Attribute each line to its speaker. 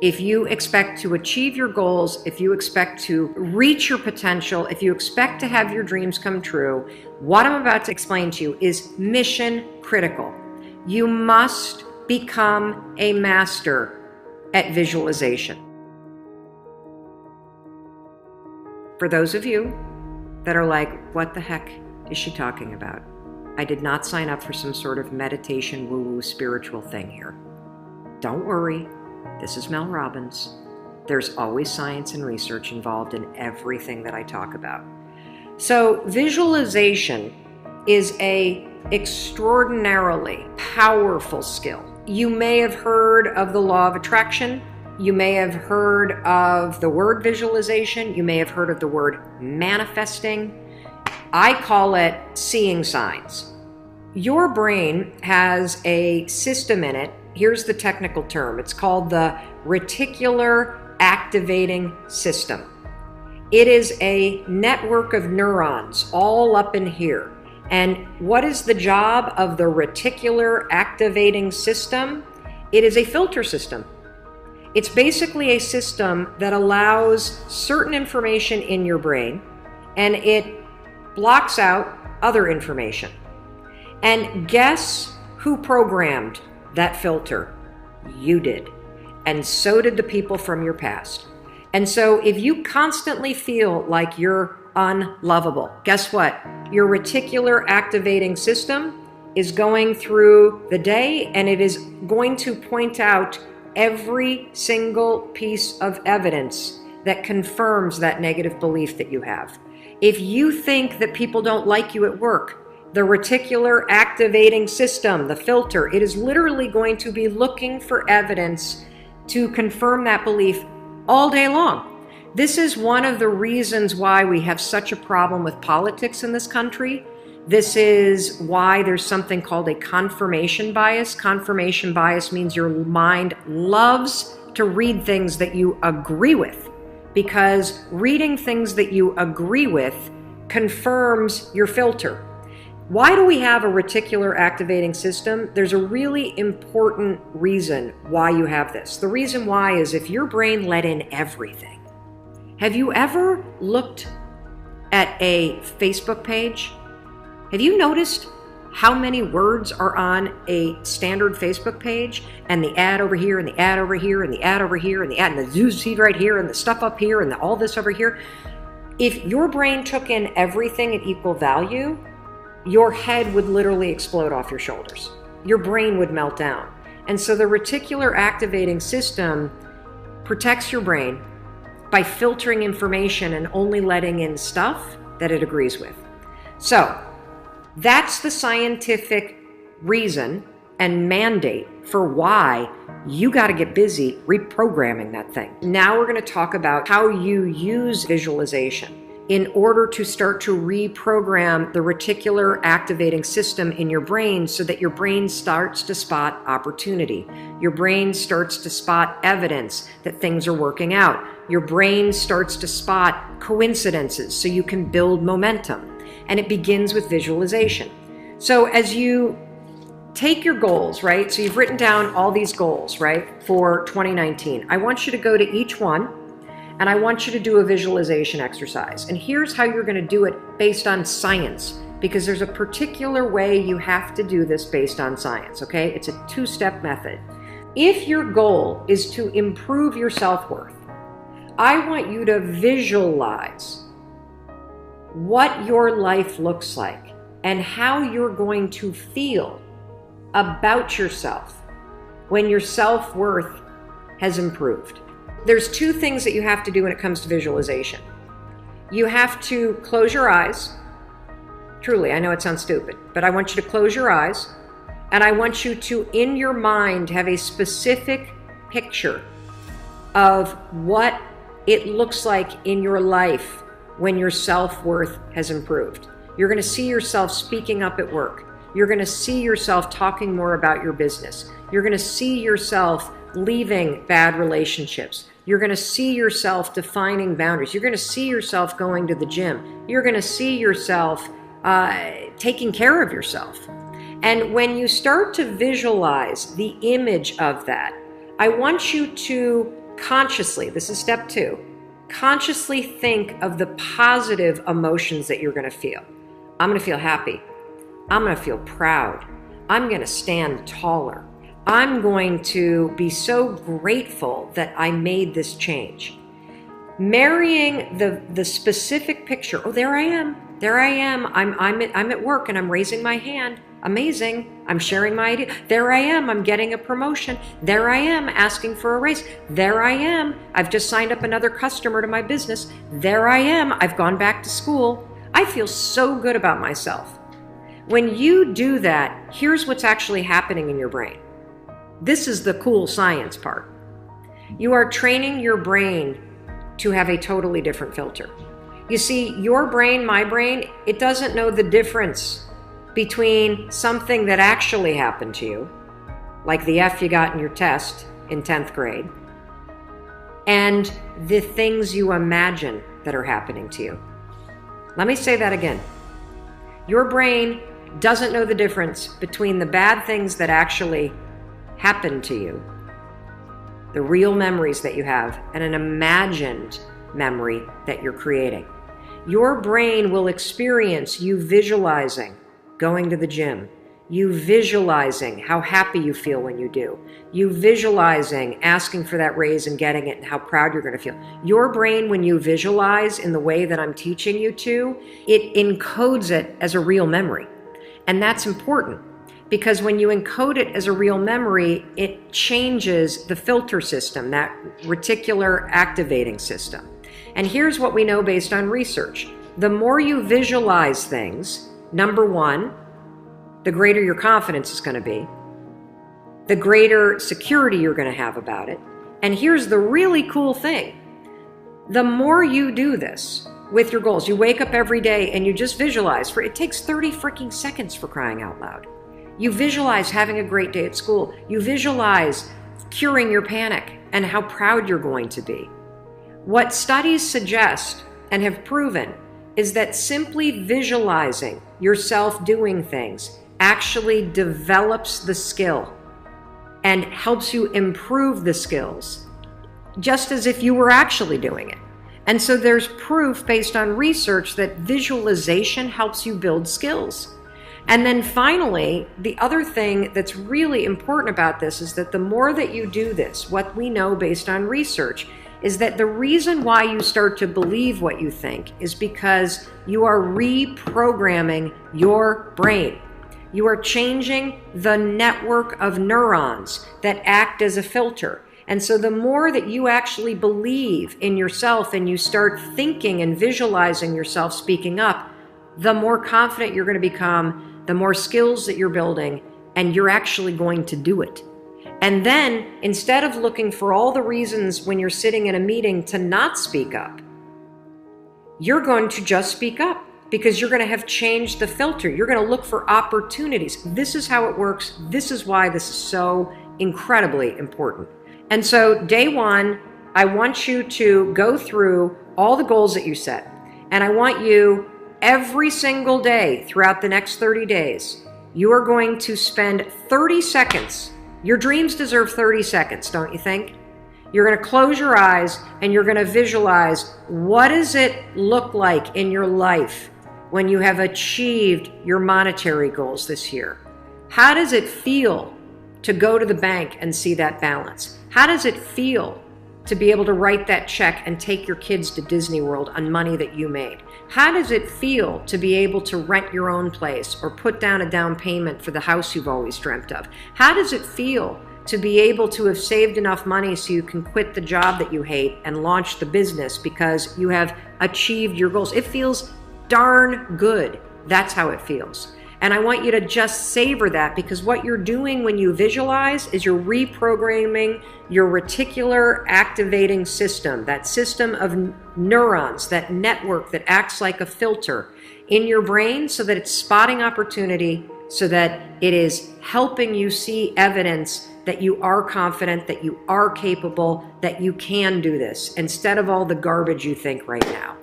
Speaker 1: if you expect to achieve your goals, if you expect to reach your potential, if you expect to have your dreams come true, what I'm about to explain to you is mission critical. You must become a master at visualization. For those of you that are like, what the heck is she talking about? I did not sign up for some sort of meditation, woo-woo, spiritual thing here. Don't worry. This is Mel Robbins. There's always science and research involved in everything that I talk about. So visualization is an extraordinarily powerful skill. You may have heard of the law of attraction. You may have heard of the word visualization. You may have heard of the word manifesting. I call it seeing signs. Your brain has a system in it. Here's the technical term. It's called the reticular activating system. It is a network of neurons all up in here. And what is the job of the reticular activating system? It is a filter system. It's basically a system that allows certain information in your brain and it blocks out other information. And guess who programmed that filter? You did. And so did the people from your past. And so if you constantly feel like you're unlovable, guess what? Your reticular activating system is going through the day and it is going to point out every single piece of evidence that confirms that negative belief that you have. If you think that people don't like you at work, the reticular activating system, the filter, it is literally going to be looking for evidence to confirm that belief all day long. This is one of the reasons why we have such a problem with politics in this country. This is why there's something called a confirmation bias. Confirmation bias means your mind loves to read things that you agree with, because reading things that you agree with confirms your filter. Why do we have a reticular activating system? There's a really important reason why you have this. The reason why is if your brain let in everything. Have you ever looked at a Facebook page? Have you noticed how many words are on a standard Facebook page, and the ad over here and the ad over here and the ad over here and the ad and the news feed right here and the stuff up here and all this over here? If your brain took in everything at equal value, your head would literally explode off your shoulders. Your brain would melt down. And so the reticular activating system protects your brain by filtering information and only letting in stuff that it agrees with. So that's the scientific reason and mandate for why you got to get busy reprogramming that thing. Now we're going to talk about how you use visualization in order to start to reprogram the reticular activating system in your brain so that your brain starts to spot opportunity. Your brain starts to spot evidence that things are working out. Your brain starts to spot coincidences so you can build momentum. And it begins with visualization. So as you take your goals, right? So you've written down all these goals, right, for 2019. I want you to go to each one and I want you to do a visualization exercise. And here's how you're going to do it based on science, because there's a particular way you have to do this based on science, okay? It's a two-step method. If your goal is to improve your self-worth, I want you to visualize what your life looks like and how you're going to feel about yourself when your self-worth has improved. There's two things that you have to do when it comes to visualization. You have to close your eyes. Truly, I know it sounds stupid, but I want you to close your eyes, and I want you to, in your mind, have a specific picture of what it looks like in your life when your self-worth has improved. You're going to see yourself speaking up at work. You're going to see yourself talking more about your business. You're going to see yourself leaving bad relationships. You're going to see yourself defining boundaries. You're going to see yourself going to the gym. You're going to see yourself taking care of yourself. And when you start to visualize the image of that, I want you to consciously, this is step 2, consciously think of the positive emotions that you're going to feel. I'm going to feel happy. I'm going to feel proud. I'm going to stand taller. I'm going to be so grateful that I made this change. Marrying the specific picture. Oh, there I am. There I am. I'm at work and I'm raising my hand. Amazing. I'm sharing my idea. There I am. I'm getting a promotion. There I am asking for a raise. There I am. I've just signed up another customer to my business. There I am. I've gone back to school. I feel so good about myself. When you do that, here's what's actually happening in your brain. This is the cool science part. You are training your brain to have a totally different filter. You see, your brain, my brain, it doesn't know the difference between something that actually happened to you, like the F you got in your test in 10th grade, and the things you imagine that are happening to you. Let me say that again. Your brain doesn't know the difference between the bad things that actually happened to you, the real memories that you have, and an imagined memory that you're creating. Your brain will experience you visualizing going to the gym, you visualizing how happy you feel when you do, you visualizing asking for that raise and getting it and how proud you're going to feel. Your brain, when you visualize in the way that I'm teaching you to, it encodes it as a real memory. And that's important because when you encode it as a real memory, it changes the filter system, that reticular activating system. And here's what we know based on research. The more you visualize things, number 1, the greater your confidence is going to be, the greater security you're going to have about it. And here's the really cool thing. The more you do this with your goals, you wake up every day and you just visualize, it takes 30 freaking seconds for crying out loud. You visualize having a great day at school. You visualize curing your panic and how proud you're going to be. What studies suggest and have proven is that simply visualizing yourself doing things actually develops the skill and helps you improve the skills, just as if you were actually doing it. And so there's proof based on research that visualization helps you build skills. And then finally, the other thing that's really important about this is that the more that you do this, what we know based on research is that the reason why you start to believe what you think is because you are reprogramming your brain. You are changing the network of neurons that act as a filter. And so the more that you actually believe in yourself and you start thinking and visualizing yourself speaking up, the more confident you're going to become, the more skills that you're building, and you're actually going to do it. And then, instead of looking for all the reasons when you're sitting in a meeting to not speak up, you're going to just speak up because you're going to have changed the filter. You're going to look for opportunities. This is how it works. This is why this is so incredibly important. And so, day 1, I want you to go through all the goals that you set. And I want you, every single day throughout the next 30 days, you are going to spend 30 seconds. Your dreams deserve 30 seconds, don't you think? You're going to close your eyes and you're going to visualize, what does it look like in your life when you have achieved your monetary goals this year? How does it feel to go to the bank and see that balance? How does it feel to be able to write that check and take your kids to Disney World on money that you made? How does it feel to be able to rent your own place or put down a down payment for the house you've always dreamt of? How does it feel to be able to have saved enough money so you can quit the job that you hate and launch the business because you have achieved your goals? It feels darn good. That's how it feels. And I want you to just savor that, because what you're doing when you visualize is you're reprogramming your reticular activating system, that system of neurons, that network that acts like a filter in your brain so that it's spotting opportunity, so that it is helping you see evidence that you are confident, that you are capable, that you can do this, instead of all the garbage you think right now.